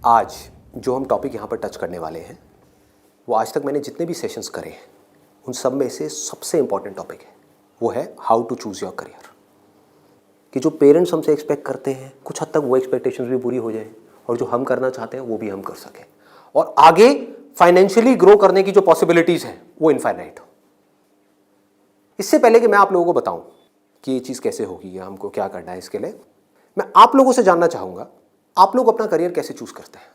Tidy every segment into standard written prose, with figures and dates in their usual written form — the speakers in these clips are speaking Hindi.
आज जो हम टॉपिक यहाँ पर टच करने वाले हैं वो आज तक मैंने जितने भी सेशंस करे हैं उन सब में से सबसे इम्पॉर्टेंट टॉपिक है, वो है how to choose your career. कि जो पेरेंट्स हमसे एक्सपेक्ट करते हैं कुछ हद तक वो एक्सपेक्टेशंस भी पूरी हो जाए और जो हम करना चाहते हैं वो भी हम कर सकें और आगे फाइनेंशियली ग्रो करने की जो पॉसिबिलिटीज़ हैं वो इनफाइनाइट हो। इससे पहले कि मैं आप लोगों को बताऊं कि ये चीज़ कैसे होगी या हमको क्या करना है, इसके लिए मैं आप लोगों से जानना चाहूँगा आप लोग अपना करियर कैसे चूज़ करते हैं।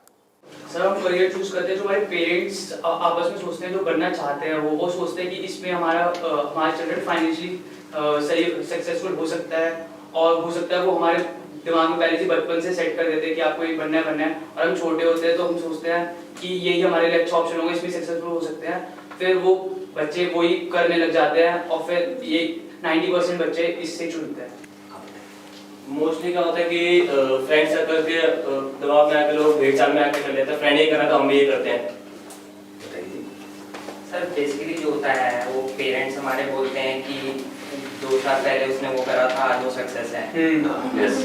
सर हम करियर चूज करते हैं जो हमारे पेरेंट्स आपस में सोचते हैं, जो बनना चाहते हैं वो सोचते हैं कि इसमें हमारा चिल्ड्रन फाइनेंशियली सही सक्सेसफुल हो सकता है और हो सकता है वो हमारे दिमाग में पहले से बचपन से सेट कर देते हैं कि आपको ये बनना है और हम छोटे होते हैं तो हम सोचते हैं कि यही हमारे लिए अच्छा ऑप्शन होगा, इसमें सक्सेसफुल हो सकते हैं। फिर वो बच्चे वही करने लग जाते हैं और फिर ये 90% बच्चे इससे चुनते हैं। मोस्टली क्या होता है कि फ्रेंड सर्कल के दबाव में आके लोग भेड़ चाल में आके कर लेते हैं, फ्रेंड ये करना तो हम भी ये करते हैं। सर बेसिकली जो होता है वो पेरेंट्स हमारे बोलते हैं कि 2 साल पहले उसने वो करा था आज वो सक्सेस है।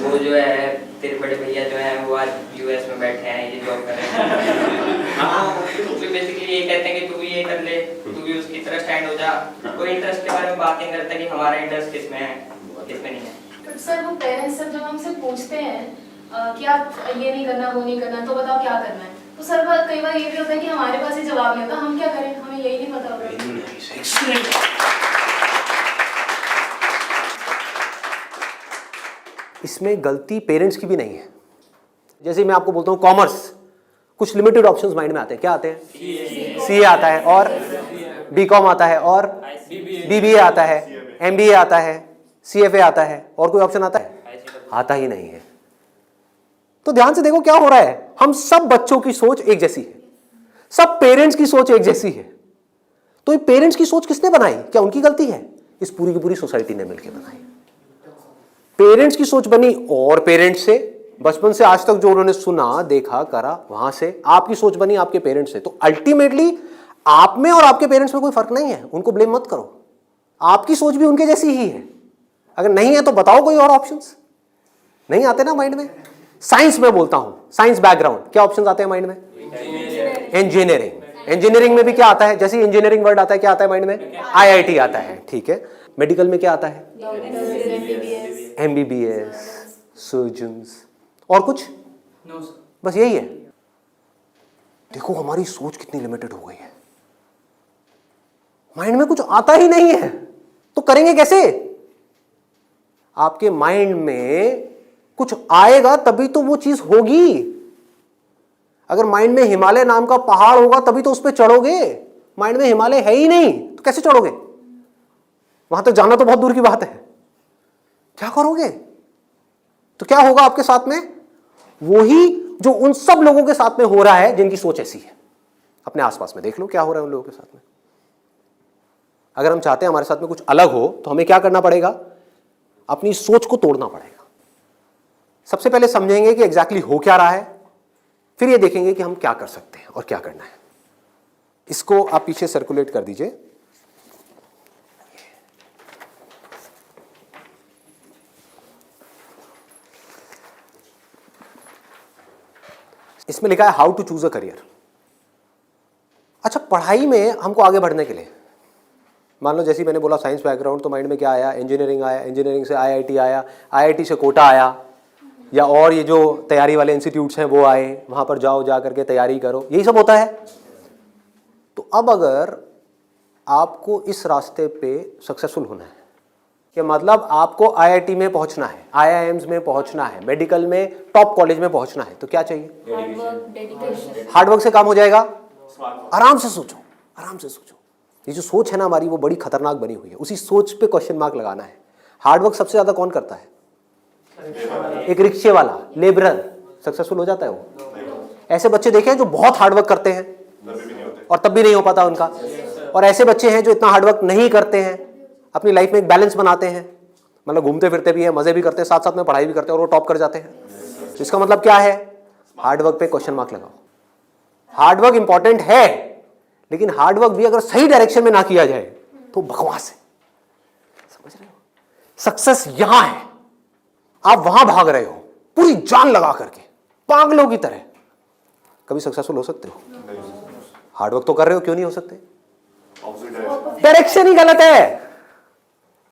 वो जो है तेरे बड़े भैया जो है वो आज यूएस में बैठे हैं, ये जॉब कर रहे हैं। तो बेसिकली ये कहते हैं कि तू भी ये कर ले, तू भी उसकी तरह स्टैंड हो जा। कोई इंटरेस्ट के बारे में बात नहीं करता कि हमारा इंटरेस्ट किसमें है किसमें नहीं है। बट सर वो पेरेंट्स जब हमसे पूछते हैं कि आप ये नहीं करना वो नहीं करना तो बताओ क्या करना है, तो सर कई बार ये भी होता है कि हमारे पास ही जवाब नहीं होता, हम क्या करें, हमें यही नहीं पता होता। इसमें गलती पेरेंट्स की भी नहीं है। जैसे मैं आपको बोलता हूँ कॉमर्स, कुछ लिमिटेड ऑप्शंस माइंड में आते हैं। क्या आते हैं? सीए आता है और बीकॉम आता है और बीबीए आता है, एमबीए आता है, सीएफए आता है, और कोई ऑप्शन आता है? आता ही नहीं है। तो ध्यान से देखो क्या हो रहा है, हम सब बच्चों की सोच एक जैसी है, सब पेरेंट्स की सोच एक जैसी है। तो ये पेरेंट्स की सोच किसने बनाई? क्या उनकी गलती है? इस पूरी की पूरी सोसाइटी ने मिलकर बनाई। पेरेंट्स की सोच बनी और पेरेंट्स से बचपन से आज तक जो उन्होंने सुना देखा करा वहां से आपकी सोच बनी आपके पेरेंट्स से। तो अल्टीमेटली आप में और आपके पेरेंट्स में कोई फर्क नहीं है, उनको ब्लेम मत करो, आपकी सोच भी उनके जैसी ही है। अगर नहीं है तो बताओ कोई और ऑप्शंस। नहीं आते ना माइंड में? साइंस में बोलता हूं, साइंस बैकग्राउंड, क्या ऑप्शंस आते हैं माइंड में? इंजीनियरिंग। इंजीनियरिंग में भी क्या आता है? जैसे इंजीनियरिंग वर्ड आता है क्या आता है माइंड में? आईआईटी आता है, ठीक है। मेडिकल में क्या आता है? एमबीबीएस, सर्जन्स, और कुछ? बस यही है। देखो हमारी सोच कितनी लिमिटेड हो गई है, माइंड में कुछ आता ही नहीं है तो करेंगे कैसे? आपके माइंड में कुछ आएगा तभी तो वो चीज होगी। अगर माइंड में हिमालय नाम का पहाड़ होगा तभी तो उस पर चढ़ोगे। माइंड में हिमालय है ही नहीं तो कैसे चढ़ोगे? वहां तक जाना तो बहुत दूर की बात है। क्या करोगे? तो क्या होगा आपके साथ में? वही जो उन सब लोगों के साथ में हो रहा है जिनकी सोच ऐसी है। अपने आसपास में देख लो क्या हो रहा है उन लोगों के साथ में। अगर हम चाहते हैं हमारे साथ में कुछ अलग हो तो हमें क्या करना पड़ेगा? अपनी सोच को तोड़ना पड़ेगा। सबसे पहले समझेंगे कि एग्जैक्टली हो क्या रहा है, फिर ये देखेंगे कि हम क्या कर सकते हैं और क्या करना है। इसको आप पीछे सर्कुलेट कर दीजिए। इसमें लिखा है how to choose a career. अच्छा, पढ़ाई में हमको आगे बढ़ने के लिए मान लो जैसे मैंने बोला साइंस बैकग्राउंड, तो माइंड में क्या आया? इंजीनियरिंग आया, इंजीनियरिंग से आईआईटी आया, आईआईटी से कोटा आया, या और ये जो तैयारी वाले इंस्टीट्यूट्स हैं वो आए, वहाँ पर जाओ, जा करके तैयारी करो, यही सब होता है। तो अब अगर आपको इस रास्ते पे सक्सेसफुल होना है कि मतलब आपको आईआईटी में पहुँचना है, आईआईएम्स में पहुँचना है, मेडिकल में टॉप कॉलेज में पहुँचना है, तो क्या चाहिए? हार्डवर्क से काम हो जाएगा। आराम से सोचो, आराम से सोचो। ये जो सोच है ना हमारी वो बड़ी खतरनाक बनी हुई है, उसी सोच पे क्वेश्चन मार्क लगाना है। हार्डवर्क सबसे ज्यादा कौन करता है? एक रिक्शे वाला, लेबरर सक्सेसफुल हो जाता है वो। ऐसे बच्चे देखे हैं जो बहुत हार्डवर्क करते हैं और तब भी नहीं हो पाता उनका, और ऐसे बच्चे हैं जो इतना हार्डवर्क नहीं करते हैं, अपनी लाइफ में एक बैलेंस बनाते हैं, मतलब घूमते फिरते भी हैं, मजे भी करते हैं, साथ साथ में पढ़ाई भी करते हैं और वो टॉप कर जाते हैं। तो इसका मतलब क्या है? हार्डवर्क पे क्वेश्चन मार्क लगाओ। हार्डवर्क इंपॉर्टेंट है, लेकिन हार्डवर्क भी अगर सही डायरेक्शन में ना किया जाए तो बकवास है। समझ रहे हो? सक्सेस यहां है, आप वहां भाग रहे हो पूरी जान लगा करके पागलों की तरह, कभी सक्सेसफुल हो सकते हो? हार्डवर्क तो कर रहे हो, क्यों नहीं हो सकते? डायरेक्शन ही गलत है।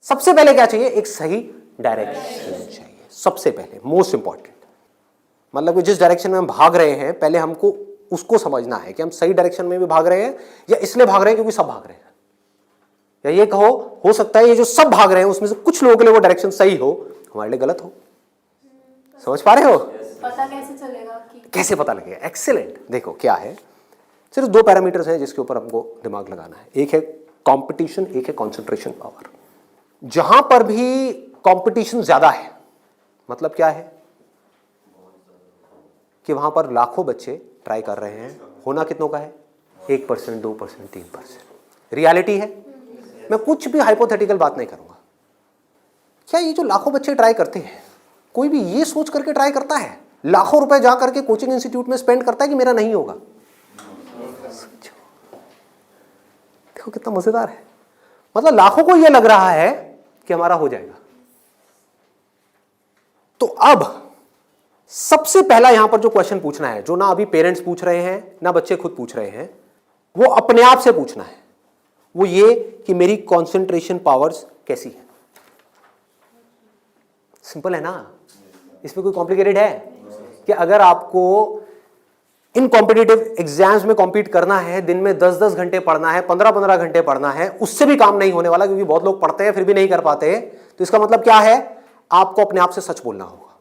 सबसे पहले क्या चाहिए? एक सही डायरेक्शन चाहिए, सबसे पहले, मोस्ट इंपॉर्टेंट। मतलब कि जिस डायरेक्शन में हम भाग रहे हैं, पहले हमको उसको समझना है कि हम सही डायरेक्शन में भी भाग रहे हैं या इसलिए भाग रहे हैं क्योंकि सब भाग रहे हैं। या ये कहो, हो सकता है ये जो सब भाग रहे हैं उसमें से कुछ लोगों के लिए वो डायरेक्शन सही हो, हमारे लिए गलत हो। समझ पा रहे हो? पता कैसे चलेगा कि कैसे पता लगेगा? एक्सीलेंट। देखो क्या है, सिर्फ दो पैरामीटर्स हैं जिसके ऊपर हमको दिमाग लगाना है। एक है कंपटीशन, एक है कंसंट्रेशन पावर। जहां पर भी कंपटीशन ज्यादा है, मतलब क्या है कि वहां पर लाखों बच्चे ट्राई कर रहे हैं, होना कितनों का है? 1%, 2%, 3%। रियलिटी है। मैं कुछ भी हाइपोथेटिकल बात नहीं करूंगा। क्या ये जो लाखों बच्चे ट्राई करते हैं, कोई भी ये सोच करके ट्राई करता है, लाखों रुपए जा करके कोचिंग इंस्टीट्यूट में स्पेंड करता है कि मेरा नहीं होगा? देखो कितना मजेदार है। मतलब लाखों को यह लग रहा है कि हमारा हो जाएगा। तो अब सबसे पहला यहां पर जो क्वेश्चन पूछना है, जो ना अभी पेरेंट्स पूछ रहे हैं ना बच्चे खुद पूछ रहे हैं, वो अपने आप से पूछना है। वो ये कि मेरी कंसंट्रेशन पावर्स कैसी है। सिंपल है ना? इसमें कोई कॉम्प्लिकेटेड है? कि अगर आपको इन कॉम्पिटिटिव एग्जाम्स में कॉम्पीट करना है, दिन में 10-10 घंटे पढ़ना है, 15-15 घंटे पढ़ना है, उससे भी काम नहीं होने वाला, क्योंकि बहुत लोग पढ़ते हैं फिर भी नहीं कर पाते। तो इसका मतलब क्या है? आपको अपने आप से सच बोलना होगा।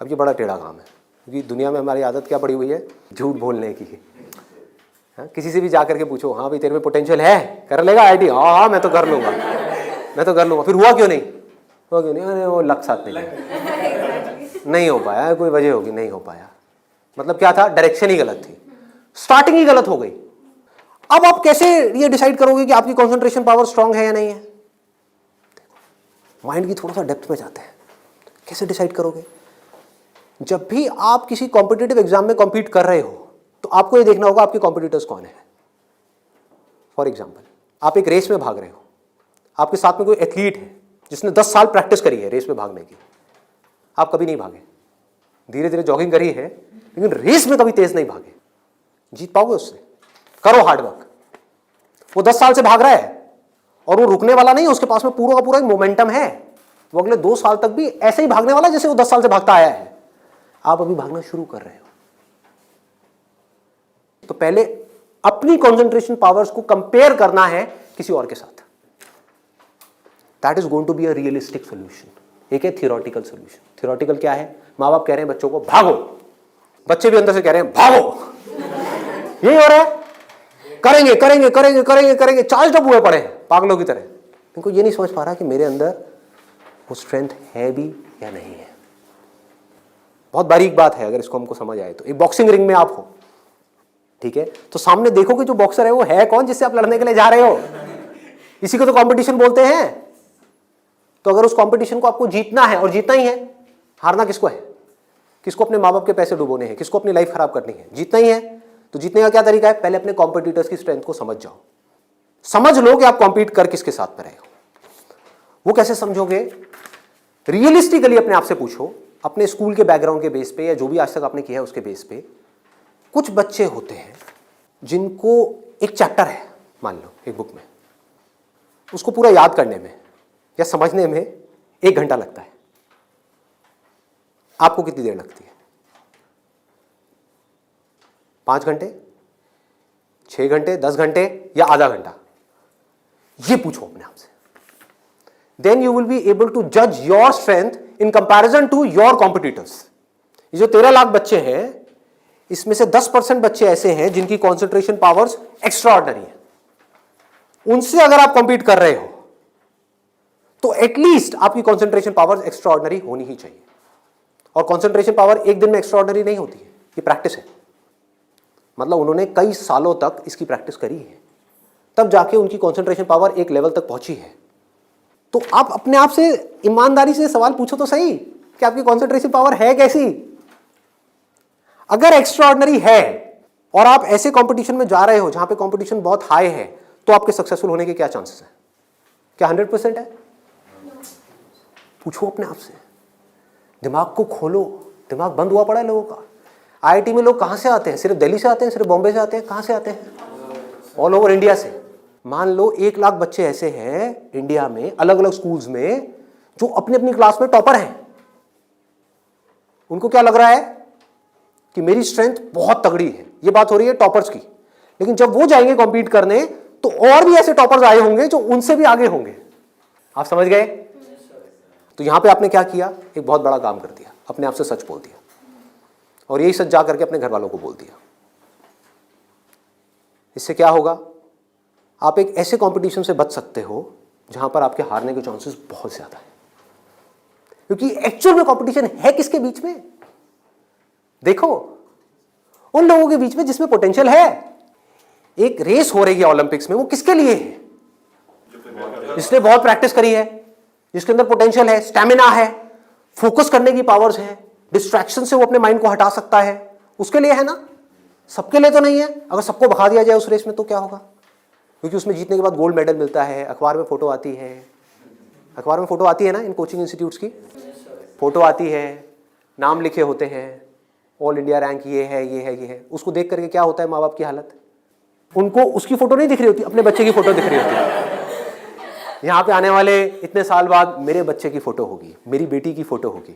अब ये बड़ा टेढ़ा काम है, क्योंकि दुनिया में हमारी आदत क्या पड़ी हुई है? झूठ बोलने की। हाँ, किसी से भी जाकर के पूछो, हाँ भाई तेरे में पोटेंशियल है, कर लेगा आईटी? हाँ हाँ मैं तो कर लूंगा, मैं तो कर लूंगा। फिर हुआ क्यों नहीं? हुआ क्यों नहीं? अरे वो लक साथ नहीं हो पाया, कोई वजह होगी, नहीं हो पाया। मतलब क्या था? डायरेक्शन ही गलत थी, स्टार्टिंग ही गलत हो गई। अब आप कैसे ये डिसाइड करोगे कि आपकी कंसंट्रेशन पावर स्ट्रांग है या नहीं है? माइंड की थोड़ा सा डेप्थ में जाते हैं। कैसे डिसाइड करोगे? जब भी आप किसी कॉम्पिटिटिव एग्जाम में कॉम्पीट कर रहे हो, तो आपको ये देखना होगा आपके कॉम्पिटिटर्स कौन है। फॉर एग्जाम्पल, आप एक रेस में भाग रहे हो, आपके साथ में कोई एथलीट है जिसने 10 साल प्रैक्टिस करी है रेस में भागने की। आप कभी नहीं भागे, धीरे धीरे जॉगिंग करी है, लेकिन रेस में कभी तेज नहीं भागे। जीत पाओगे उससे? करो हार्डवर्क। वो 10 साल से भाग रहा है और वो रुकने वाला नहीं है, उसके पास में पूरा का पूरा एक मोमेंटम है। वो अगले 2 साल तक भी ऐसे ही भागने वाला जैसे वो 10 साल से भागता आया है। आप अभी भागना शुरू कर रहे हो। तो पहले अपनी कंसंट्रेशन पावर्स को कंपेयर करना है किसी और के साथ। That is going to be a realistic solution. एक है थियोरेटिकल सोल्यूशन। थियोरेटिकल क्या है? माँ बाप कह रहे हैं बच्चों को भागो, बच्चे भी अंदर से कह रहे हैं भागो। यही हो रहा है, करेंगे करेंगे करेंगे करेंगे करेंगे, चार्ज अप हुए पड़े पागलों की तरह। इनको ये नहीं समझ पा रहा कि मेरे अंदर वो स्ट्रेंथ है भी या नहीं है। बहुत बारीक बात है, अगर इसको हमको समझ आए तो। एक बॉक्सिंग रिंग में आप हो, ठीक है, तो सामने देखो कि जो बॉक्सर है वो है कौन जिससे आप लड़ने के लिए जा रहे हो। इसी को तो कंपटीशन बोलते हैं। तो अगर उस कंपटीशन को आपको जीतना है, और जीतना ही है, हारना किसको है? किसको अपने माँ बाप के पैसे डुबोने हैं? किसको अपनी लाइफ खराब करनी है? जीतना ही है। तो जीतने का क्या तरीका है? पहले अपने कॉम्पिटिटर्स की स्ट्रेंथ को समझ जाओ। समझ लो कि आप कॉम्पीट कर किसके साथ में रहे हो। वो कैसे समझोगे? रियलिस्टिकली अपने आप से पूछो, अपने स्कूल के बैकग्राउंड के बेस पे या जो भी आज तक आपने किया है उसके बेस पे। कुछ बच्चे होते हैं जिनको एक चैप्टर है, मान लो एक बुक में, उसको पूरा याद करने में या समझने में 1 घंटा लगता है। आपको कितनी देर लगती है? 5 घंटे, 6 घंटे, 10 घंटे या आधा घंटा? ये पूछो अपने आप से। Then you will be able to जज your strength in comparison to your competitors. ये जो 13 लाख बच्चे हैं, इसमें से 10% बच्चे ऐसे हैं जिनकी कॉन्सेंट्रेशन पावर्स एक्स्ट्रा ऑर्डिनरी है। उनसे अगर आप कॉम्पीट कर रहे हो तो एटलीस्ट आपकी कॉन्सेंट्रेशन पावर्स एक्स्ट्रा ऑर्डिनरी होनी ही चाहिए। और कॉन्सेंट्रेशन पावर एक दिन में एक्स्ट्रा ऑर्डिनरी नहीं होती है, ये प्रैक्टिस है। मतलब उन्होंने कई सालों तक इसकी प्रैक्टिस करी है, तब जाके उनकी कॉन्सेंट्रेशन पावर एक लेवल तक पहुंची है। तो आप अपने आप से ईमानदारी से सवाल पूछो तो सही कि आपकी कॉन्सेंट्रेशन पावर है कैसी। अगर एक्स्ट्रा ऑर्डिनरी है और आप ऐसे कंपटीशन में जा रहे हो जहां पे कंपटीशन बहुत हाई है, तो आपके सक्सेसफुल होने के क्या चांसेस हैं? क्या 100% है? पूछो अपने आप से, दिमाग को खोलो। दिमाग बंद हुआ पड़ा है लोगों का। आईआईटी में लोग कहाँ से आते हैं? सिर्फ दिल्ली से आते हैं, सिर्फ बॉम्बे से आते हैं? कहाँ से आते हैं? ऑल ओवर इंडिया से। मान लो 1 लाख बच्चे ऐसे हैं इंडिया में अलग अलग स्कूल्स में जो अपनी अपनी क्लास में टॉपर हैं। उनको क्या लग रहा है कि मेरी स्ट्रेंथ बहुत तगड़ी है, ये बात हो रही है टॉपर्स की। लेकिन जब वो जाएंगे कॉम्पीट करने तो और भी ऐसे टॉपर्स आए होंगे जो उनसे भी आगे होंगे। आप समझ गए? तो यहां पे आपने क्या किया? एक बहुत बड़ा काम कर दिया, अपने आप से सच बोल दिया और यही सच जा करके अपने घर वालों को बोल दिया। इससे क्या होगा? आप एक ऐसे कंपटीशन से बच सकते हो जहां पर आपके हारने के चांसेस बहुत ज्यादा है, क्योंकि एक्चुअल में कंपटीशन है किसके बीच में? देखो, उन लोगों के बीच में जिसमें पोटेंशियल है। एक रेस हो रही है ओलंपिक्स में, वो किसके लिए है? जिसने बहुत प्रैक्टिस करी है, जिसके अंदर पोटेंशियल है, स्टैमिना है, फोकस करने की पावर्स है, डिस्ट्रैक्शन से वो अपने माइंड को हटा सकता है, उसके लिए है ना। सबके लिए तो नहीं है। अगर सबको भगा दिया जाए उस रेस में तो क्या होगा? क्योंकि उसमें जीतने के बाद गोल्ड मेडल मिलता है, अखबार में फोटो आती है। अखबार में फोटो आती है ना, इन कोचिंग इंस्टीट्यूट्स की फोटो आती है, नाम लिखे होते हैं, ऑल इंडिया रैंक ये है, ये है, ये है। उसको देख करके क्या होता है माँ बाप की हालत? उनको उसकी फोटो नहीं दिख रही होती, अपने बच्चे की फोटो दिख रही होती है। यहाँ पे आने वाले इतने साल बाद मेरे बच्चे की फोटो होगी, मेरी बेटी की फोटो होगी,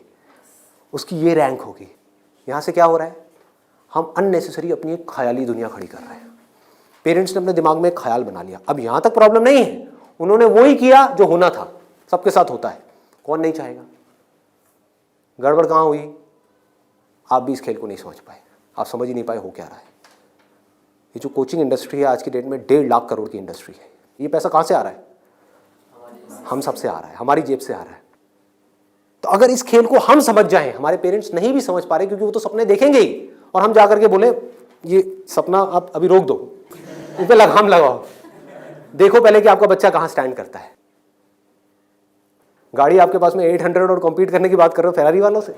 उसकी ये रैंक होगी। यहाँ से क्या हो रहा है? हम अननेसेसरी अपनी एक ख्याली दुनिया खड़ी कर रहे हैं। पेरेंट्स ने अपने दिमाग में एक ख्याल बना लिया। अब यहाँ तक प्रॉब्लम नहीं है, उन्होंने वही किया जो होना था, सबके साथ होता है। कौन नहीं चाहेगा? गड़बड़ कहाँ हुई? आप भी इस खेल को नहीं समझ पाए, आप समझ ही नहीं पाए हो क्या रहा है। ये जो कोचिंग इंडस्ट्री है आज की डेट में 1.5 लाख करोड़ की इंडस्ट्री है। ये पैसा कहाँ से आ रहा है? हम सब से आ रहा है, हमारी जेब से आ रहा है। तो अगर इस खेल को हम समझ जाएं, हमारे पेरेंट्स नहीं भी समझ पा रहे क्योंकि वो तो सपने देखेंगे ही, और हम जाकर के बोले ये सपना आप अभी रोक दो, इन पे लगाम लगाओ, देखो पहले कि आपका बच्चा कहाँ स्टैंड करता है। गाड़ी आपके पास में 800 और कॉम्पीट करने की बात कर रहे हो फेरारी वालों से,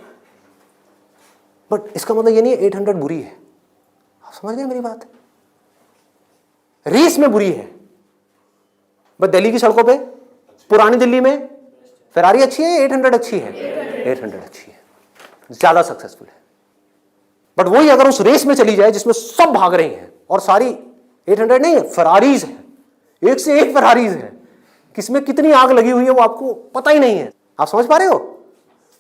बट इसका मतलब ये नहीं है 800 बुरी है। आप समझ गए मेरी बात? रेस में बुरी है, बट दिल्ली की सड़कों पे, पुरानी दिल्ली में फेरारी अच्छी है, 800 अच्छी है? 800 अच्छी है, ज्यादा सक्सेसफुल है। बट वही अगर उस रेस में चली जाए जिसमें सब भाग रही हैं और सारी 800 नहीं है, फेरारीज है, एक से एक फेरारीज है, किसमें कितनी आग लगी हुई है वो आपको पता ही नहीं है। आप समझ पा रहे हो?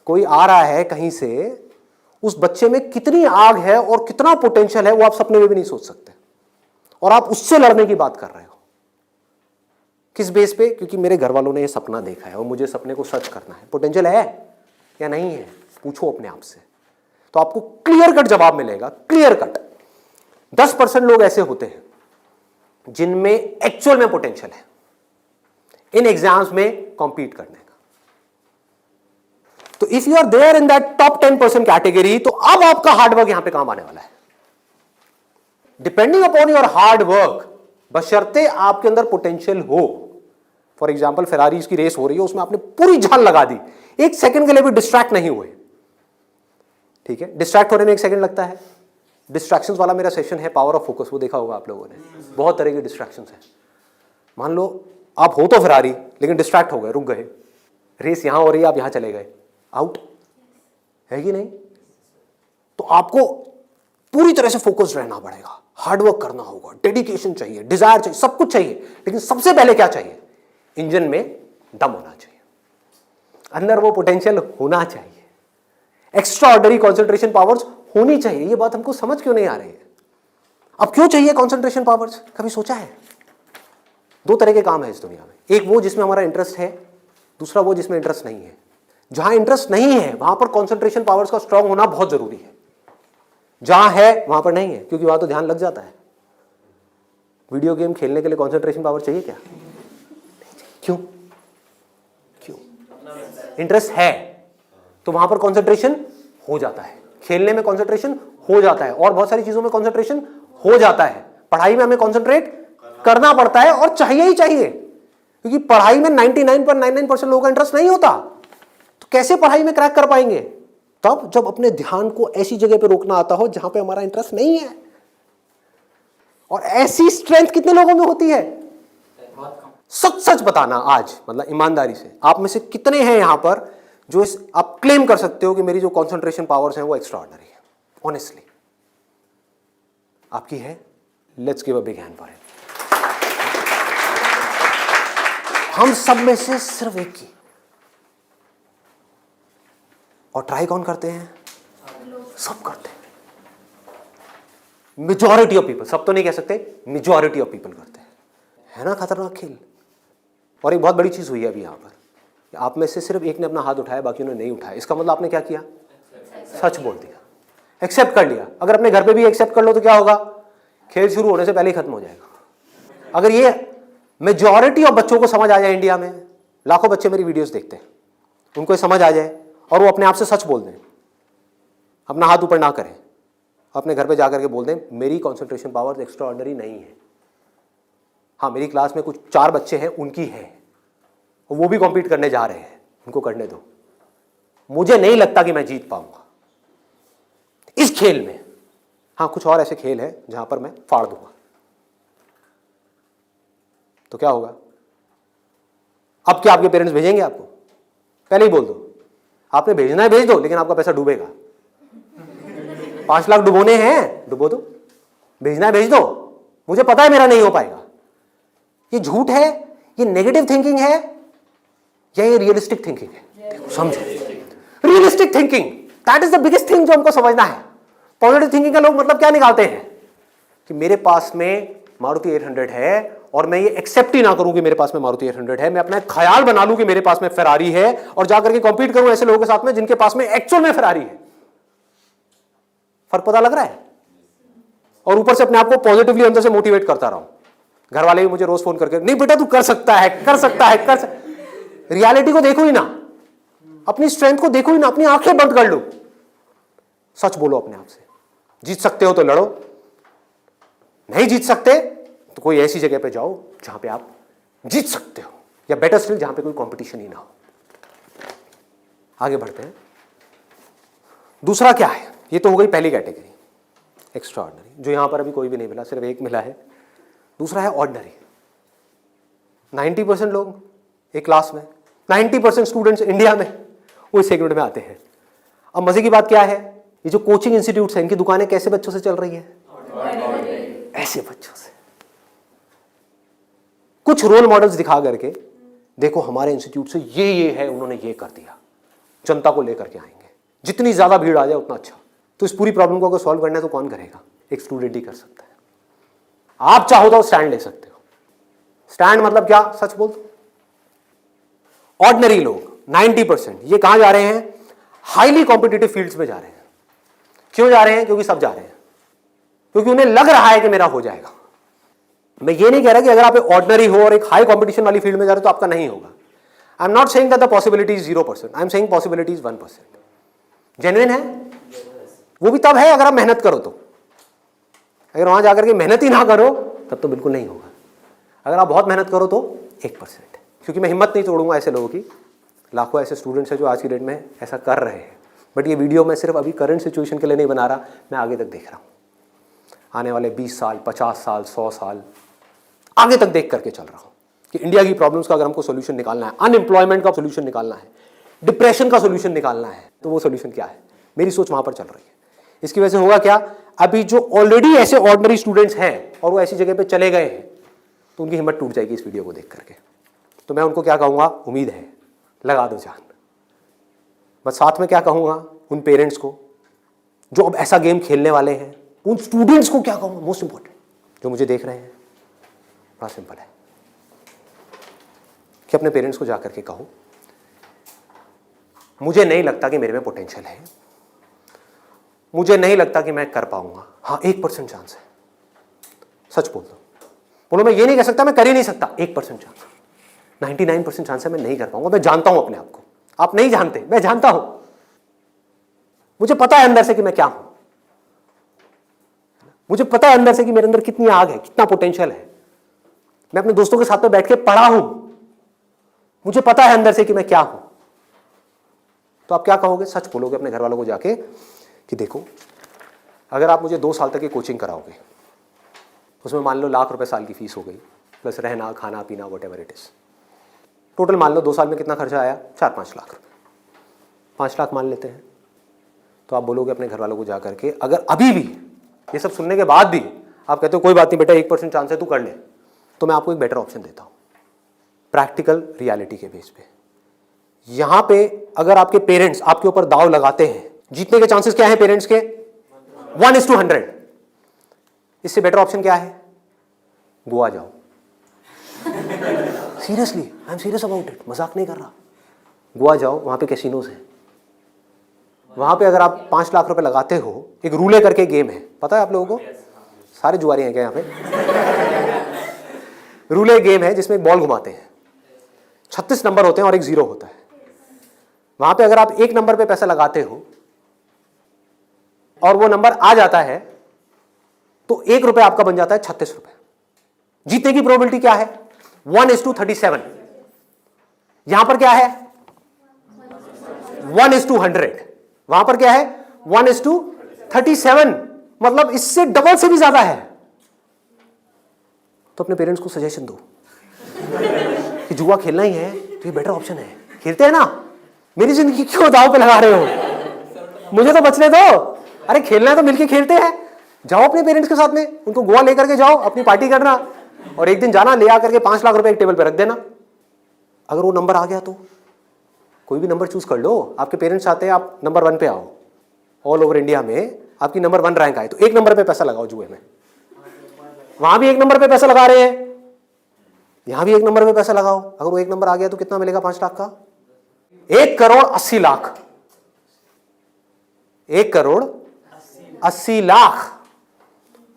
कोई आ रहा है कहीं से, उस बच्चे में कितनी आग है और कितना पोटेंशियल है वो आप सपने में भी नहीं सोच सकते, और आप उससे लड़ने की बात कर रहे हो। किस बेस पे? क्योंकि मेरे घर वालों ने ये सपना देखा है और मुझे सपने को सच करना है। पोटेंशियल है या नहीं है? पूछो अपने आप से, तो आपको क्लियर कट जवाब मिलेगा। क्लियर कट 10% लोग ऐसे होते हैं जिनमें एक्चुअल में पोटेंशियल है इन एग्जाम्स में कॉम्पीट करने का। तो if you are there in that top 10% category, तो अब आपका हार्डवर्क यहां पे काम आने वाला है। Depending upon your hard work, बशर्ते आपके अंदर पोटेंशियल हो। फॉर एग्जाम्पल फेरारीज की रेस हो रही है, उसमें आपने पूरी जान लगा दी, एक सेकंड के लिए भी डिस्ट्रैक्ट नहीं हुए। ठीक है, डिस्ट्रैक्ट होने में 1 सेकंड लगता है। डिस्ट्रैक्शंस वाला मेरा सेशन है पावर ऑफ फोकस, वो देखा होगा आप लोगों ने। बहुत तरह की डिस्ट्रैक्शंस हैं। मान लो आप हो तो फेरारी, लेकिन डिस्ट्रैक्ट हो गए, रुक गए, रेस यहां हो रही है, आप यहां चले गए, आउट है कि नहीं? तो आपको पूरी तरह से फोकस्ड रहना पड़ेगा, हार्डवर्क करना होगा, डेडिकेशन चाहिए, डिजायर चाहिए, सब कुछ चाहिए। लेकिन सबसे पहले क्या चाहिए? इंजन में दम होना चाहिए, अंदर वो पोटेंशियल होना चाहिए, एक्स्ट्रा ऑर्डिनरी कॉन्सेंट्रेशन पावर्स होनी चाहिए। ये बात हमको समझ क्यों नहीं आ रही है? अब क्यों चाहिए कॉन्सेंट्रेशन पावर्स? कभी सोचा है? 2 तरह के काम है इस दुनिया में, एक वो जिसमें हमारा इंटरेस्ट है, दूसरा वो जिसमें इंटरेस्ट नहीं है। जहां इंटरेस्ट नहीं है वहां पर कॉन्सेंट्रेशन पावर्स का स्ट्रांग होना बहुत जरूरी है, जहां है वहां पर नहीं है, क्योंकि वहां तो ध्यान लग जाता है। वीडियो गेम खेलने के लिए कॉन्सेंट्रेशन पावर चाहिए क्या? क्यों? क्यों? इंटरेस्ट है तो वहां पर कॉन्सेंट्रेशन हो जाता है, खेलने में कॉन्सेंट्रेशन हो जाता है, और बहुत सारी चीजों में कॉन्सेंट्रेशन हो जाता है। पढ़ाई में हमें कॉन्सेंट्रेट करना पड़ता है और चाहिए ही चाहिए, क्योंकि पढ़ाई में 99.99% लोगों का इंटरेस्ट नहीं होता। तो कैसे पढ़ाई में क्रैक कर पाएंगे? तब जब अपने ध्यान को ऐसी जगह पे रोकना आता हो जहां पे हमारा इंटरेस्ट नहीं है। और ऐसी स्ट्रेंथ कितने लोगों में होती है? सच सच बताना आज, मतलब ईमानदारी से, आप में से कितने हैं यहां पर जो आप क्लेम कर सकते हो कि मेरी जो कॉन्सेंट्रेशन पावर्स हैं वो एक्स्ट्रा ऑर्डिनरी है? ऑनेस्टली आपकी है, let's give a big hand for him. हम सब में से सिर्फ एक की, और ट्राई कौन करते हैं? सब करते हैं। मेजॉरिटी ऑफ पीपल, सब तो नहीं कह सकते, मेजॉरिटी ऑफ पीपल करते हैं। है ना खतरनाक खेल। और एक बहुत बड़ी चीज हुई है अभी यहां पर, आप में से सिर्फ एक ने अपना हाथ उठाया, बाकियों ने नहीं उठाया। इसका मतलब आपने क्या किया? सच बोल दिया, एक्सेप्ट कर लिया। अगर अपने घर पे भी एक्सेप्ट कर लो तो क्या होगा? खेल शुरू होने से पहले ही खत्म हो जाएगा। अगर ये मेजॉरिटी ऑफ बच्चों को समझ आ जाए, इंडिया में लाखों बच्चे मेरी वीडियोस देखते हैं, उनको ये समझ आ जाए और वो अपने आप से सच बोल दें, अपना हाथ ऊपर ना करें, अपने घर पे जाकर के बोल दें मेरी कंसंट्रेशन पावर एक्स्ट्रा ऑर्डिनरी नहीं है। हाँ, मेरी क्लास में कुछ 4 बच्चे हैं, उनकी है, और वो भी कॉम्पीट करने जा रहे हैं, उनको करने दो। मुझे नहीं लगता कि मैं जीत पाऊंगा इस खेल में। हाँ, कुछ और ऐसे खेल हैं जहां पर मैं फाड़ दूंगा। तो क्या होगा? अब क्या आपके पेरेंट्स भेजेंगे आपको? पहले ही बोल दो, आपने भेजना है भेज दो, लेकिन आपका पैसा डूबेगा। 5 लाख डुबोने हैं, डुबो दो। भेजना है भेज दो, मुझे पता है मेरा नहीं हो पाएगा। ये झूठ है, ये नेगेटिव थिंकिंग है, या ये रियलिस्टिक थिंकिंग है? समझो, realistic thinking, that is the biggest thing जो हमको समझना है। पॉजिटिव थिंकिंग का लोग मतलब क्या निकालते हैं कि मेरे पास में मारुति 800 है और मैं ये एक्सेप्ट ही ना करूं कि मेरे पास में मारुति 800 है, मैं अपना ख्याल बना लूं कि मेरे पास में फेरारी है और जाकर के कॉम्पीट करूं ऐसे लोगों के साथ में जिनके पास में एक्चुअल में फेरारी है। फर्क पता लग रहा है? और ऊपर से अपने आप को पॉजिटिवली अंदर से मोटिवेट करता रहूं। घर वाले भी मुझे रोज फोन करके, नहीं बेटा तू कर सकता है, कर सकता है, कर सकता। रियलिटी को देखो ही ना, अपनी स्ट्रेंथ को देखो ही ना, अपनी आंखें बंद कर लो, सच बोलो अपने आप से। जीत सकते हो तो लड़ो, नहीं जीत सकते तो कोई ऐसी जगह पे जाओ जहां पे आप जीत सकते हो, या बेटर स्टिल जहां पे कोई कंपटीशन ही ना हो। आगे बढ़ते हैं। दूसरा क्या है? ये तो हो गई पहली कैटेगरी, एक्स्ट्रा ऑर्डिनरी, जो यहां पर अभी कोई भी नहीं मिला, सिर्फ एक मिला है। दूसरा है ऑर्डिनरी। 90% लोग एक क्लास में, 90% स्टूडेंट्स इंडिया में वो इस सेगमेंट में आते हैं। अब मजे की बात क्या है, ये जो कोचिंग इंस्टीट्यूट्स हैं, इनकी दुकानें कैसे बच्चों से चल रही है? ऐसे बच्चों से। कुछ रोल मॉडल्स दिखा करके, देखो हमारे इंस्टीट्यूट से ये है, उन्होंने ये कर दिया, जनता को लेकर के आएंगे, जितनी ज्यादा भीड़ आ जाए उतना अच्छा। तो इस पूरी प्रॉब्लम को अगर सॉल्व करना है तो कौन करेगा? एक स्टूडेंट ही कर सकता है। आप चाहो तो स्टैंड ले सकते हो। स्टैंड मतलब क्या? सच बोल दो। ऑर्डिनरी लोग 90% ये कहां जा रहे हैं? हाईली कॉम्पिटिटिव फील्ड्स में जा रहे हैं। क्यों जा रहे हैं? क्योंकि सब जा रहे हैं, क्योंकि उन्हें लग रहा है कि मेरा हो जाएगा। मैं ये नहीं कह रहा कि अगर आप ऑर्डिनरी हो और एक हाई कॉम्पिटिशन वाली फील्ड में जा रहे हो तो आपका नहीं होगा। I am not saying that the possibility is 0%, I am saying possibility is 1%। Genuine है वो भी तब है अगर आप मेहनत करो तो। अगर वहां जाकर के मेहनत ही ना करो तब तो बिल्कुल नहीं होगा। अगर आप बहुत मेहनत करो तो 1%। क्योंकि मैं हिम्मत नहीं तोड़ूंगा ऐसे लोगों की। लाखों ऐसे स्टूडेंट्स हैं जो आज की डेट में ऐसा कर रहे हैं, बट ये वीडियो मैं सिर्फ अभी करंट सिचुएशन के लिए नहीं बना रहा, मैं आगे तक देख रहा हूँ। आने वाले 20 साल, 50 साल, 100 साल आगे तक देख करके चल रहा हूँ कि इंडिया की प्रॉब्लम्स का अगर हमको सोल्यूशन निकालना है, अनएम्प्लॉयमेंट का सोल्यूशन निकालना है, डिप्रेशन का सोल्यूशन निकालना है, तो वो सोल्यूशन क्या है? मेरी सोच वहां पर चल रही है। इसकी वजह से होगा क्या? अभी जो ऑलरेडी ऐसे ऑर्डिनरी स्टूडेंट्स हैं और वो ऐसी जगह पे चले गए हैं, तो उनकी हिम्मत टूट जाएगी इस वीडियो को देख करके। तो मैं उनको क्या कहूँगा? उम्मीद है, लगा दो जान। बस साथ में क्या कहूँगा उन पेरेंट्स को जो अब ऐसा गेम खेलने वाले हैं, उन स्टूडेंट्स को क्या कहूँगा? मोस्ट इंपॉर्टेंट जो मुझे देख रहे हैं, बड़ा सिंपल है कि अपने पेरेंट्स को जाकर के कहो मुझे नहीं लगता कि मेरे में पोटेंशियल है, मुझे नहीं लगता कि मैं कर पाऊंगा। हाँ, 1% चांस है। सच बोल दो, बोलो मैं ये नहीं कह सकता मैं कर ही नहीं सकता, 1% चांस, 99% चांस है मैं नहीं कर पाऊंगा। मैं जानता हूं अपने आप को, आप नहीं जानते, मैं जानता हूं। मुझे पता है अंदर से कि मैं क्या हूं, मुझे पता है अंदर से कि मेरे अंदर कितनी आग है, कितना पोटेंशियल है। मैं अपने दोस्तों के साथ में बैठ के पढ़ा हूं, मुझे पता है अंदर से कि मैं क्या हूं। तो आप क्या कहोगे? सच बोलोगे अपने घर वालों को जाके कि देखो अगर आप मुझे 2 साल तक की कोचिंग कराओगे, उसमें मान लो ₹1,00,000 साल की फीस हो गई, प्लस रहना खाना पीना what ever it is, total मान लो 2 साल में कितना खर्चा आया? 4-5 लाख रुपए। 5 लाख मान लेते हैं। तो आप बोलोगे अपने घर वालों को जाकर के अगर अभी भी ये सब सुनने के बाद भी आप कहते हो कोई बात नहीं बेटा 1% चांस है तू कर ले, तो मैं आपको एक बेटर ऑप्शन देता हूं प्रैक्टिकल रियलिटी के बेस पे। यहां पे अगर आपके पेरेंट्स आपके ऊपर दाव लगाते हैं, जीतने के चांसेस क्या है पेरेंट्स के? 1:100। इससे बेटर ऑप्शन क्या है? गोवा जाओ। Seriously, I am serious about it, मजाक नहीं कर रहा। गोवा जाओ, वहां पे कैसीनोज हैं, वहां पे अगर आप 5 लाख रुपए लगाते हो, एक रूले करके गेम है, पता है आप लोगों को? सारे जुआरी हैं क्या यहाँ पे? रूले गेम है जिसमें एक बॉल घुमाते हैं, 36 नंबर होते हैं और एक 0 होता है। वहां पे अगर आप 1 नंबर पे पैसा लगाते हो और वो नंबर आ जाता है तो 1 रुपए आपका बन जाता है 36 रुपए। जीतने की प्रोबेबिलिटी क्या है? 1:37। यहां पर क्या है? 1:100। वहां पर क्या है? 1:37, मतलब इससे डबल से भी ज्यादा है। तो अपने पेरेंट्स को सजेशन दो कि जुआ खेलना ही है तो ये बेटर ऑप्शन है, खेलते हैं ना। मेरी जिंदगी क्यों दांव पे लगा रहे हो? मुझे तो बचने दो। अरे खेलना है तो मिलके खेलते हैं। जाओ अपने पेरेंट्स के साथ में, उनको गोवा लेकर के जाओ, अपनी पार्टी करना, और एक दिन जाना ले आकर के 5 लाख रुपए एक टेबल पे रख देना। अगर वो नंबर आ गया तो कोई भी नंबर चूज कर लो। आपके पेरेंट्स चाहते हैं आप नंबर 1 पे आओ, ऑल ओवर इंडिया में आपकी नंबर 1 रैंक आए, तो 1 नंबर पे पैसा लगाओ जुए में। वहां भी 1 नंबर पे पैसा लगा रहे हैं, यहां भी 1 नंबर पे पैसा लगाओ। अगर वो 1 नंबर आ गया तो कितना मिलेगा 5 लाख का? 1,80,00,000। 1,80,00,000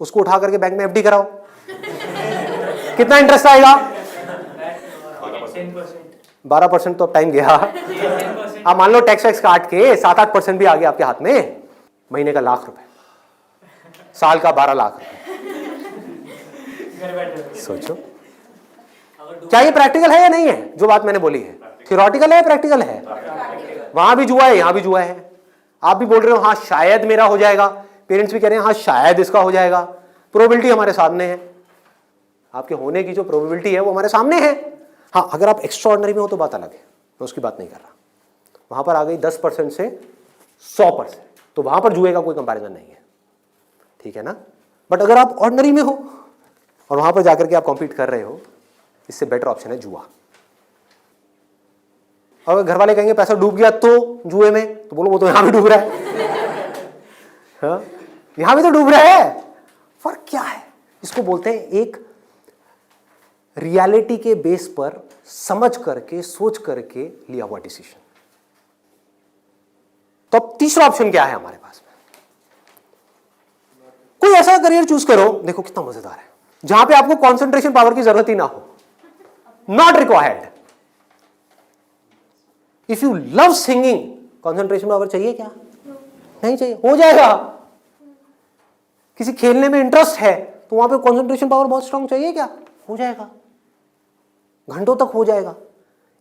उसको उठा करके बैंक में FD कराओ। कितना इंटरेस्ट आएगा? 12% तो अब टाइम गया। आप मान लो टैक्स वैक्स काट के 7-8% भी आ गया आपके हाथ में। महीने का 1,00,000 रुपए, साल का 12 लाख रुपए। सोचो क्या ये प्रैक्टिकल है या नहीं है? जो बात मैंने बोली है थियोरेटिकल है या प्रैक्टिकल है? वहां भी जुआ है, यहां भी जुआ है। आप भी बोल रहे हो हाँ शायद मेरा हो जाएगा, पेरेंट्स भी कह रहे हैं हाँ शायद इसका हो जाएगा। प्रोबेबिलिटी हमारे सामने है, आपके होने की जो प्रोबेबिलिटी है वो हमारे सामने है। हाँ अगर आप एक्स्ट्रा ऑर्डिनरी में हो तो बात अलग है, मैं उसकी बात नहीं कर रहा। वहां पर आ गई 10% से 100%, तो वहां पर जुए का कोई कंपैरिजन नहीं है, ठीक है ना। बट अगर आप ऑर्डिनरी में हो और वहां पर जाकर के आप कॉम्पीट कर रहे हो, इससे बेटर ऑप्शन है जुआ। और अगर घर वाले कहेंगे पैसा डूब गया तो जुए में, तो बोलो वो तो यहां भी डूब रहा है। हाँ? यहां भी तो डूब रहा है। फर्क क्या है? इसको बोलते हैं एक रियलिटी के बेस पर समझ करके सोच करके लिया हुआ डिसीजन। तो अब तीसरा ऑप्शन क्या है हमारे पास में? कोई ऐसा करियर चूज करो, देखो कितना मजेदार है, जहां पे आपको कंसंट्रेशन पावर की जरूरत ही ना हो, not required. If you love singing, concentration power चाहिए क्या? नहीं चाहिए, हो जाएगा। किसी खेलने में इंटरेस्ट है तो वहां पे कंसंट्रेशन पावर बहुत स्ट्रांग चाहिए क्या? हो जाएगा, घंटों तक हो जाएगा।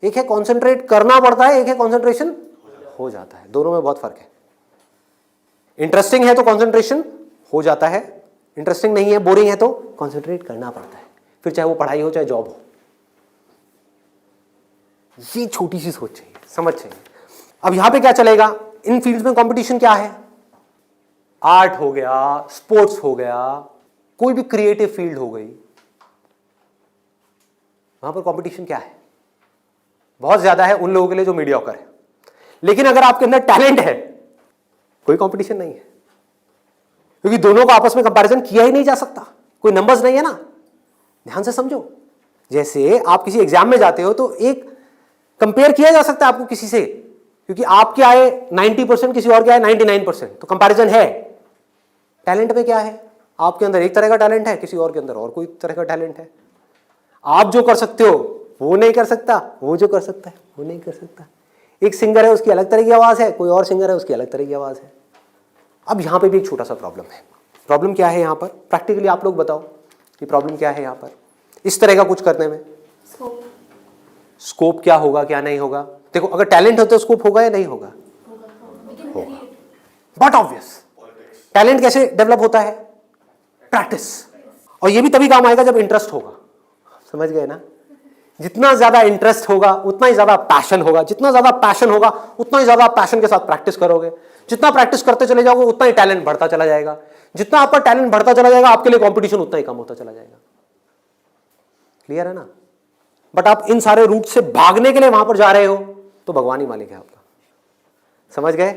एक है कंसंट्रेट करना पड़ता है, एक है कंसंट्रेशन हो जाता है, दोनों में बहुत फर्क है। इंटरेस्टिंग है तो कंसंट्रेशन हो जाता है, इंटरेस्टिंग नहीं है बोरिंग है तो कंसंट्रेट करना पड़ता है, फिर चाहे वो पढ़ाई हो चाहे जॉब हो। ये छोटी सी सोच चाहिए, समझ चाहिए। अब यहां पे क्या चलेगा? इन फील्ड्स में कंपटीशन क्या है? आर्ट हो गया, स्पोर्ट्स हो गया, कोई भी क्रिएटिव फील्ड हो गई, वहां पर कंपटीशन क्या है? बहुत ज्यादा है उन लोगों के लिए जो मीडियोकर है। लेकिन अगर आपके अंदर टैलेंट है, कोई कंपटीशन नहीं है, क्योंकि दोनों को आपस में कंपैरिजन किया ही नहीं जा सकता, कोई नंबर्स नहीं है ना। ध्यान से समझो, जैसे आप किसी एग्जाम में जाते हो तो एक कंपेयर किया जा सकता है आपको किसी से, क्योंकि आपके आए 90%, किसी और के आए 99%, तो कंपैरिजन है। टैलेंट में क्या है? आपके अंदर एक तरह का टैलेंट है, किसी और के अंदर और कोई तरह का टैलेंट है। आप जो कर सकते हो वो नहीं कर सकता, वो जो कर सकता है वो नहीं कर सकता। एक सिंगर है उसकी अलग तरह की आवाज है, कोई और सिंगर है उसकी अलग तरह की आवाज है। अब यहां पे भी एक छोटा सा प्रॉब्लम है। प्रॉब्लम क्या है यहां पर? प्रैक्टिकली आप लोग बताओ कि प्रॉब्लम क्या है यहां पर इस तरह का कुछ करने में? स्कोप क्या होगा क्या नहीं होगा? देखो अगर टैलेंट हो तो स्कोप होगा या नहीं होगा? होगा। बट ऑब्वियस, टैलेंट कैसे डेवलप होता है? प्रैक्टिस। और ये भी तभी काम आएगा जब इंटरेस्ट होगा। समझ गए ना? जितना ज्यादा इंटरेस्ट होगा उतना ही ज्यादा पैशन होगा, जितना ज्यादा पैशन होगा उतना ही ज्यादा पैशन के साथ प्रैक्टिस करोगे, जितना प्रैक्टिस करते चले जाओगे उतना ही टैलेंट बढ़ता चला जाएगा, जितना आपका टैलेंट बढ़ता चला जाएगा आपके लिए कंपटीशन उतना ही कम होता चला जाएगा। क्लियर है ना? बट आप इन सारे रूट से भागने के लिए वहां पर जा रहे हो तो भगवान ही मालिक है आपका। समझ गए?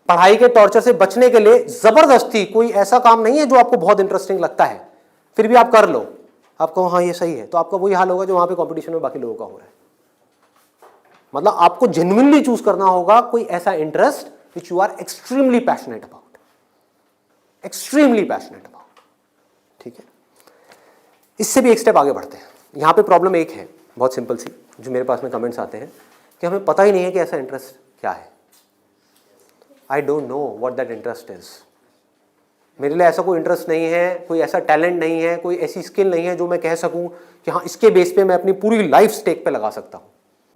पढ़ाई के टॉर्चर से बचने के लिए जबरदस्ती कोई ऐसा काम नहीं है जो आपको बहुत इंटरेस्टिंग लगता है फिर भी आप कर लो, आप कहो हाँ ये सही है, तो आपका वही हाल होगा जो वहां पे कंपटीशन में बाकी लोगों का हो रहा है। मतलब आपको जेन्युइनली चूज करना होगा कोई ऐसा interest which you are extremely passionate about, extremely passionate about. ठीक है, इससे भी एक स्टेप आगे बढ़ते हैं। यहां पे प्रॉब्लम एक है बहुत सिंपल सी, जो मेरे पास में कमेंट्स आते हैं कि हमें पता ही नहीं है कि ऐसा इंटरेस्ट क्या है। I don't know what that interest is. मेरे लिए ऐसा कोई इंटरेस्ट नहीं है, कोई ऐसा टैलेंट नहीं है, कोई ऐसी स्किल नहीं है जो मैं कह सकूं कि हाँ इसके बेस पे मैं अपनी पूरी लाइफ स्टेक पे लगा सकता हूं।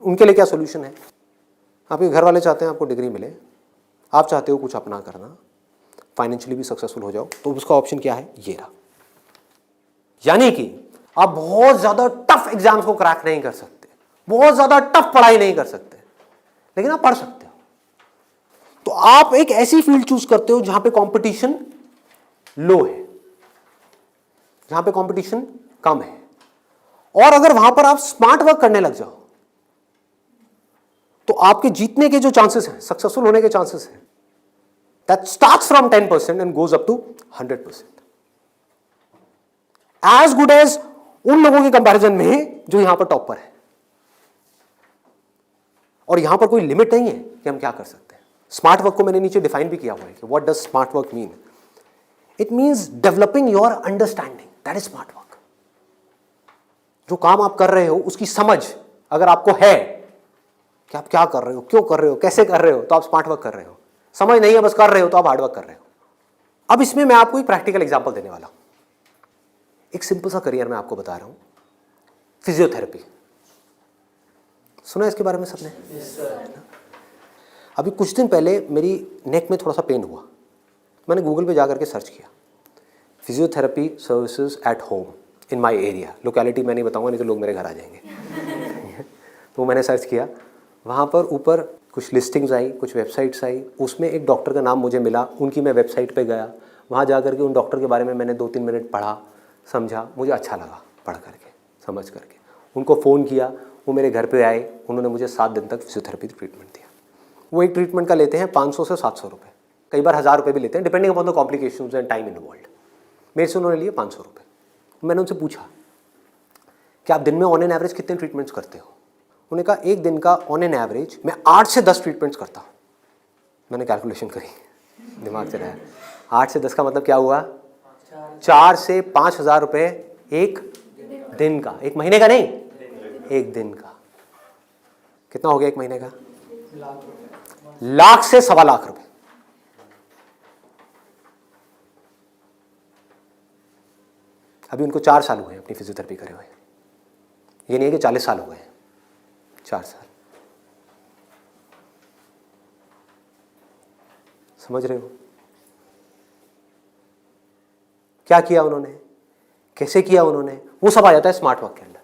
उनके लिए क्या सोल्यूशन है? आपके घर वाले चाहते हैं आपको डिग्री मिले, आप चाहते हो कुछ अपना करना, फाइनेंशियली भी सक्सेसफुल हो जाओ, तो उसका ऑप्शन क्या है? ये रहा। यानी कि आप बहुत ज्यादा टफ एग्जाम्स को क्रैक नहीं कर सकते, बहुत ज्यादा टफ पढ़ाई नहीं कर सकते, लेकिन आप पढ़ सकते हो। तो आप एक ऐसी फील्ड चूज करते हो जहां पे कंपटीशन लो है, जहां पे कंपटीशन कम है, और अगर वहां पर आप स्मार्ट वर्क करने लग जाओ तो आपके जीतने के जो चांसेस हैं, सक्सेसफुल होने के चांसेस हैं, that starts from 10% and goes up to 100%, as good as उन लोगों के कंपैरिजन में जो यहां पर टॉप पर है। और यहां पर कोई लिमिट नहीं है कि हम क्या कर सकते हैं। स्मार्ट वर्क को मैंने नीचे डिफाइन भी किया हुआ है कि what does smart work mean. It means developing your understanding, that is smart work. जो काम आप कर रहे हो उसकी समझ अगर आपको है कि आप क्या कर रहे हो, क्यों कर रहे हो, कैसे कर रहे हो, तो आप स्मार्ट वर्क कर रहे हो। समझ नहीं है बस कर रहे हो तो आप हार्ड वर्क कर रहे हो। अब इसमें मैं आपको एक प्रैक्टिकल एग्जांपल देने वाला हूं। एक सिंपल सा करियर मैं आपको बता रहा हूं, फिजियोथेरेपी। सुना इसके बारे में सबने? अभी कुछ दिन पहले मेरी नेक में थोड़ा सा पेन हुआ, मैंने गूगल पे जाकर के सर्च किया physiotherapy services at home in my area. Locality मैं नहीं बताऊंगा नहीं तो लोग मेरे घर आ जाएंगे। तो मैंने सर्च किया, वहाँ पर ऊपर कुछ लिस्टिंग्स आई, कुछ वेबसाइट्स आई, उसमें एक डॉक्टर का नाम मुझे मिला, उनकी मैं वेबसाइट पे गया, वहाँ जा करके उन डॉक्टर के बारे में मैंने 2-3 मिनट पढ़ा, समझा, मुझे अच्छा लगा पढ़ करके, समझ करके। उनको फ़ोन किया, वो मेरे घर पे आए, उन्होंने मुझे 7 दिन तक फिजियोथेरेपी ट्रीटमेंट दिया। वो एक ट्रीटमेंट का लेते हैं 500 से 700 रुपये, कई बार 1000 रुपये भी लेते हैं, depending upon the complications and time involved. मेरे से उन्होंने लिए 500 रुपये। मैंने उनसे पूछा कि आप दिन में ऑन एन एवरेज कितने ट्रीटमेंट्स करते हो? उन्होंने कहा एक दिन का ऑन एन एवरेज मैं 8 से 10 ट्रीटमेंट्स करता हूँ। मैंने कैलकुलेशन करी, दिमाग चलाया, 8 से 10 का मतलब क्या हुआ? 4 से 5,000 रुपये एक दिन का, एक महीने का नहीं, एक दिन का। कितना हो गया एक महीने का? लाख से 1.25 लाख रुपए। अभी उनको 4 साल हुए अपनी फिजियोथेरेपी करे हुए, ये नहीं है कि 40 साल हो गए, 4 साल। समझ रहे हो क्या किया उन्होंने, कैसे किया उन्होंने? वो सब आ जाता है स्मार्ट वर्क के अंदर।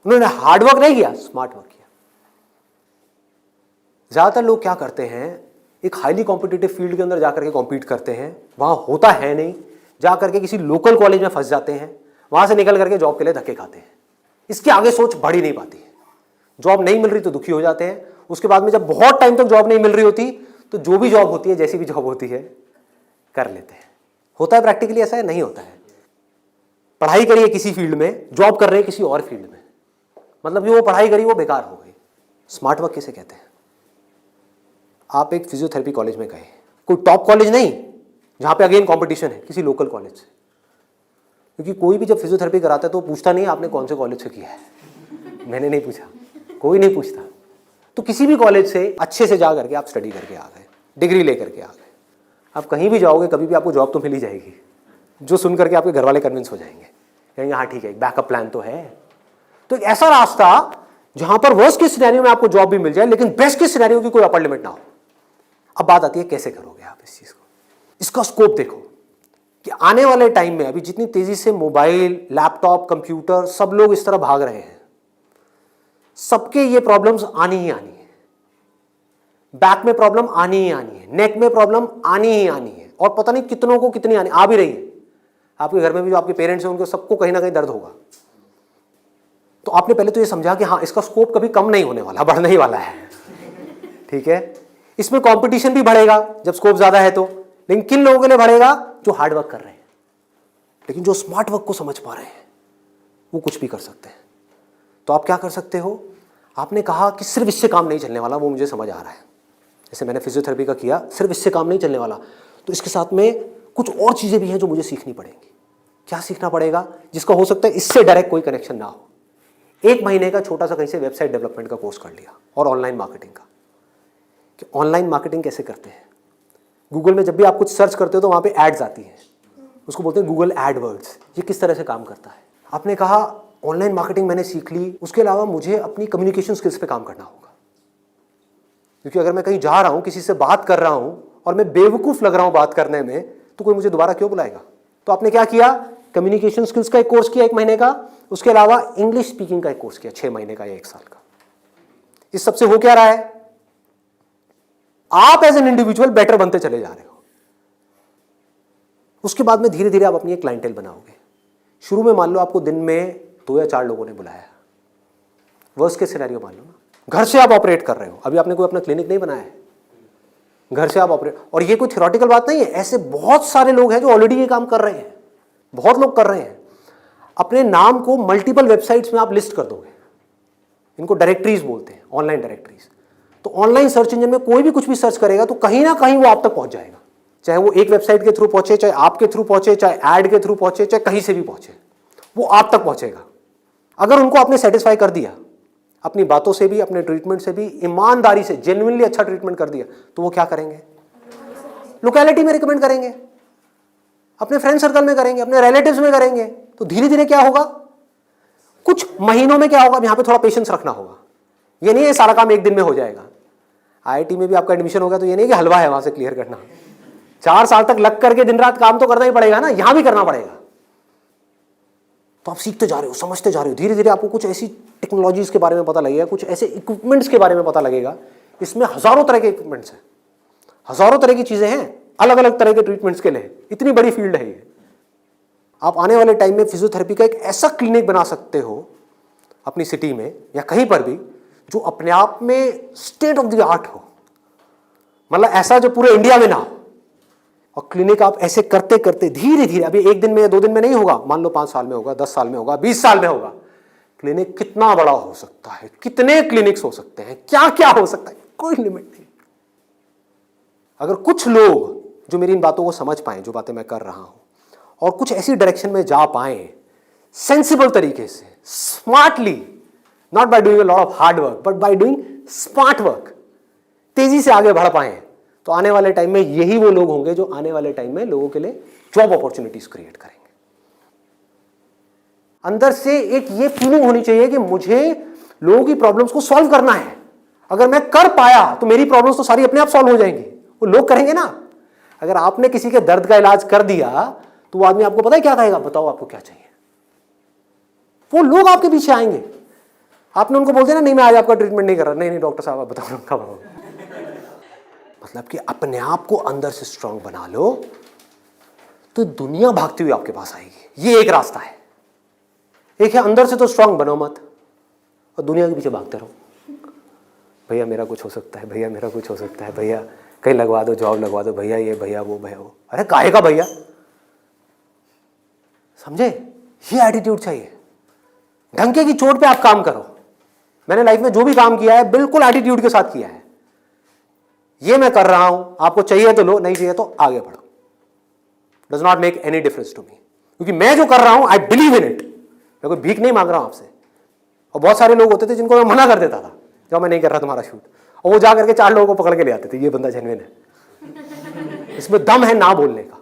उन्होंने हार्ड वर्क नहीं किया, स्मार्ट वर्क किया। ज्यादातर लोग क्या करते हैं, एक हाईली कॉम्पिटिटिव फील्ड के अंदर जाकर के कॉम्पीट करते हैं, वहां होता है नहीं, जाकर के किसी लोकल कॉलेज में फंस जाते हैं, वहां से निकल करके जॉब के लिए धक्के खाते हैं। इसके आगे सोच बढ़ ही नहीं पाती है। जॉब नहीं मिल रही तो दुखी हो जाते हैं, उसके बाद में जब बहुत टाइम तक जॉब नहीं मिल रही होती तो जो भी जॉब होती है, जैसी भी जॉब होती है, कर लेते हैं। होता है प्रैक्टिकली ऐसा है? नहीं होता है। पढ़ाई करिए किसी फील्ड में, जॉब कर रहे हैं किसी और फील्ड में, मतलब जो वो पढ़ाई करी वो बेकार हो गई। स्मार्ट वर्क किसे कहते हैं? आप एक फिजियोथेरेपी कॉलेज में गए, कोई टॉप कॉलेज नहीं जहां पे अगेन कंपटीशन है, किसी लोकल कॉलेज से, क्योंकि कोई भी जब फिजियोथेरेपी कराता है तो पूछता नहीं आपने कौन से कॉलेज से किया है। मैंने नहीं पूछा, कोई नहीं पूछता। तो किसी भी कॉलेज से अच्छे से जा करके आप स्टडी करके आ गए, डिग्री लेकर के आ गए, आप कहीं भी जाओगे कभी भी आपको जॉब तो मिल ही जाएगी, जो सुन करके आपके घर वाले कन्विंस हो जाएंगे, कहेंगे हाँ ठीक है, एक बैकअप प्लान तो है। तो एक ऐसा रास्ता जहां पर वर्स्ट केस सिनेरियो में आपको जॉब भी मिल जाए, लेकिन बेस्ट केस सिनेरियो की कोई अपर लिमिट ना हो। अब बात आती है कैसे करोगे आप इस चीज को। इसका स्कोप देखो, कि आने वाले टाइम में अभी जितनी तेजी से मोबाइल, लैपटॉप, कंप्यूटर सब लोग इस तरह भाग रहे हैं, सबके ये प्रॉब्लम्स आनी ही आनी है। बैक में प्रॉब्लम आनी ही आनी है, नेक में प्रॉब्लम आनी ही आनी है, और पता नहीं कितनों को कितनी आनी आ भी रही है। आपके घर में भी जो आपके पेरेंट्स हैं उनको सबको कहीं ना कहीं दर्द होगा। तो आपने पहले तो ये समझा कि हाँ, इसका स्कोप कभी कम नहीं होने वाला, बढ़ने ही वाला है। ठीक है, इसमें कंपटीशन भी बढ़ेगा जब स्कोप ज्यादा है तो, लेकिन किन लोगों के लिए बढ़ेगा? जो हार्ड वर्क कर रहे हैं, लेकिन जो स्मार्ट वर्क को समझ पा रहे हैं वो कुछ भी कर सकते हैं। तो आप क्या कर सकते हो? आपने कहा कि सिर्फ इससे काम नहीं चलने वाला, वो मुझे समझ आ रहा है। जैसे मैंने फिजियोथेरेपी का किया, सिर्फ इससे काम नहीं चलने वाला, तो इसके साथ में कुछ और चीजें भी हैं जो मुझे सीखनी पड़ेंगी। क्या सीखना पड़ेगा? जिसका हो सकता है इससे डायरेक्ट कोई कनेक्शन ना हो। 1 महीने का छोटा सा कहीं से वेबसाइट डेवलपमेंट का कोर्स कर लिया, और ऑनलाइन मार्केटिंग का, कि ऑनलाइन मार्केटिंग कैसे करते हैं। गूगल में जब भी आप कुछ सर्च करते हो तो वहां पे एड्स आती हैं, उसको बोलते हैं गूगल एडवर्ड्स। ये किस तरह से काम करता है? आपने कहा ऑनलाइन मार्केटिंग मैंने सीख ली, उसके अलावा मुझे अपनी कम्युनिकेशन स्किल्स पे काम करना होगा, क्योंकि अगर मैं कहीं जा रहा हूं, किसी से बात कर रहा हूं और मैं बेवकूफ लग रहा हूं बात करने में, तो कोई मुझे दोबारा क्यों बुलाएगा? तो आपने क्या किया? कम्युनिकेशन स्किल्स का एक कोर्स किया 1 महीने का, उसके अलावा इंग्लिश स्पीकिंग का एक कोर्स किया 6 महीने का या 1 साल का। इस सबसे हो क्या रहा है? आप एज एन इंडिविजुअल बेटर बनते चले जा रहे हो। उसके बाद में धीरे धीरे आप अपनी एक क्लाइंटेल बनाओगे। शुरू में मान लो आपको दिन में 2 या 4 लोगों ने बुलाया, वर्स्ट केस सिनेरियो मान लो ना, घर से आप ऑपरेट कर रहे हो, अभी आपने कोई अपना क्लिनिक नहीं बनाया है, घर से आप ऑपरेट, और ये कोई थ्योरेटिकल बात नहीं है, ऐसे बहुत सारे लोग हैं जो ऑलरेडी ये काम कर रहे हैं, बहुत लोग कर रहे हैं। अपने नाम को मल्टीपल वेबसाइट्स में आप लिस्ट कर दोगे, इनको डायरेक्टरीज बोलते हैं, ऑनलाइन डायरेक्टरीज। तो ऑनलाइन सर्च इंजन में कोई भी कुछ भी सर्च करेगा तो कहीं ना कहीं वो आप तक पहुंच जाएगा, चाहे वो एक वेबसाइट के थ्रू पहुंचे, चाहे आपके थ्रू पहुंचे, चाहे ऐड के थ्रू पहुंचे, चाहे कहीं से भी पहुंचे, वो आप तक पहुंचेगा। अगर उनको आपने सेटिस्फाई कर दिया, अपनी बातों से भी, अपने ट्रीटमेंट से भी, ईमानदारी से, जेन्युइनली अच्छा ट्रीटमेंट कर दिया, तो वो क्या करेंगे? लोकेलिटी में रिकमेंड करेंगे, अपने फ्रेंड सर्कल में करेंगे, अपने रिलेटिव्स में करेंगे। तो धीरे धीरे क्या होगा? कुछ महीनों में क्या होगा? यहां पे थोड़ा पेशेंस रखना होगा। ये नहीं है सारा काम 1 दिन में हो जाएगा। आईआईटी में भी आपका एडमिशन हो गया तो ये नहीं कि हलवा है वहां से क्लियर करना, 4 साल तक लग करके दिन रात काम तो करना ही पड़ेगा ना, यहां भी करना पड़ेगा। तो आप सीखते जा रहे हो, समझते जा रहे हो, धीरे धीरे आपको कुछ ऐसी टेक्नोलॉजीज के बारे में पता लगेगा, कुछ ऐसे इक्विपमेंट्स के बारे में पता लगेगा। इसमें हजारों तरह के इक्विपमेंट्स हैं, हजारों तरह की चीजें हैं, अलग अलग तरह के ट्रीटमेंट्स के लिए। इतनी बड़ी फील्ड है ये। आप आने वाले टाइम में फिजियोथेरेपी का एक ऐसा क्लिनिक बना सकते हो अपनी सिटी में या कहीं पर भी, जो अपने आप में स्टेट ऑफ द आर्ट हो, मतलब ऐसा जो पूरे इंडिया में ना हो। और क्लिनिक आप ऐसे करते करते धीरे धीरे, अभी 1 दिन में या 2 दिन में नहीं होगा, मान लो 5 साल में होगा, 10 साल में होगा, 20 साल में होगा। क्लिनिक कितना बड़ा हो सकता है, कितने क्लिनिक्स हो सकते हैं, क्या क्या हो सकता है, कोई लिमिट नहीं। अगर कुछ लोग जो मेरी इन बातों को समझ पाए, जो बातें मैं कर रहा हूं, और कुछ ऐसी डायरेक्शन में जा पाए सेंसिबल तरीके से, smartly, not by doing a lot of hard work but by doing smart work, तेजी से आगे बढ़ पाए, तो आने वाले टाइम में यही वो लोग होंगे जो आने वाले टाइम में लोगों के लिए जॉब अपॉर्चुनिटीज क्रिएट करेंगे। अंदर से एक ये फीलिंग होनी चाहिए कि मुझे लोगों की प्रॉब्लम्स को सॉल्व करना है। अगर मैं कर पाया तो मेरी प्रॉब्लम्स तो सारी अपने आप सॉल्व हो जाएंगी, वो लोग करेंगे ना। अगर आपने किसी के दर्द का इलाज कर दिया तो वो आदमी आपको पता है क्या कहेगा? बताओ आपको क्या चाहिए। वो लोग आपके पीछे आएंगे। आपने उनको बोल दिया ना, नहीं मैं आज आपका ट्रीटमेंट नहीं कर रहा, नहीं डॉक्टर साहब आप बताओ कब। मतलब कि अपने आप को अंदर से स्ट्रांग बना लो तो दुनिया भागती हुई आपके पास आएगी। ये एक रास्ता है। एक है अंदर से तो स्ट्रांग बनो मत और दुनिया के पीछे भागते रहो। भैया मेरा कुछ हो सकता है, भैया मेरा कुछ हो सकता है, भैया कहीं लगवा दो, जॉब लगवा दो, भैया ये भैया वो भैया वो। अरे काहे का भैया, समझे? ये एटीट्यूड चाहिए। ढंके की चोट पे आप काम करो। मैंने लाइफ में जो भी काम किया है बिल्कुल एटीट्यूड के साथ किया है। ये मैं कर रहा हूं, आपको चाहिए तो लो, नहीं चाहिए तो आगे बढ़ो। Does not make any difference to me, क्योंकि मैं जो कर रहा हूं आई बिलीव इन इट। मैं कोई भीख नहीं मांग रहा हूं आपसे। और बहुत सारे लोग होते थे जिनको मैं मना कर देता था, जब मैं नहीं कर रहा तुम्हारा शूट, और वो जा करके 4 लोगों को पकड़ के ले आते थे, ये बंदा जेन्युइन है, इसमें दम है ना बोलने का।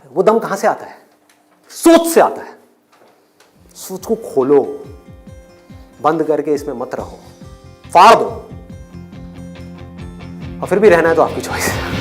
वो दम कहां से आता है? सोच से आता है। सोच को खोलो, बंद करके इसमें मत रहो, फाड़ दो। और फिर भी रहना है तो आपकी चॉइस है।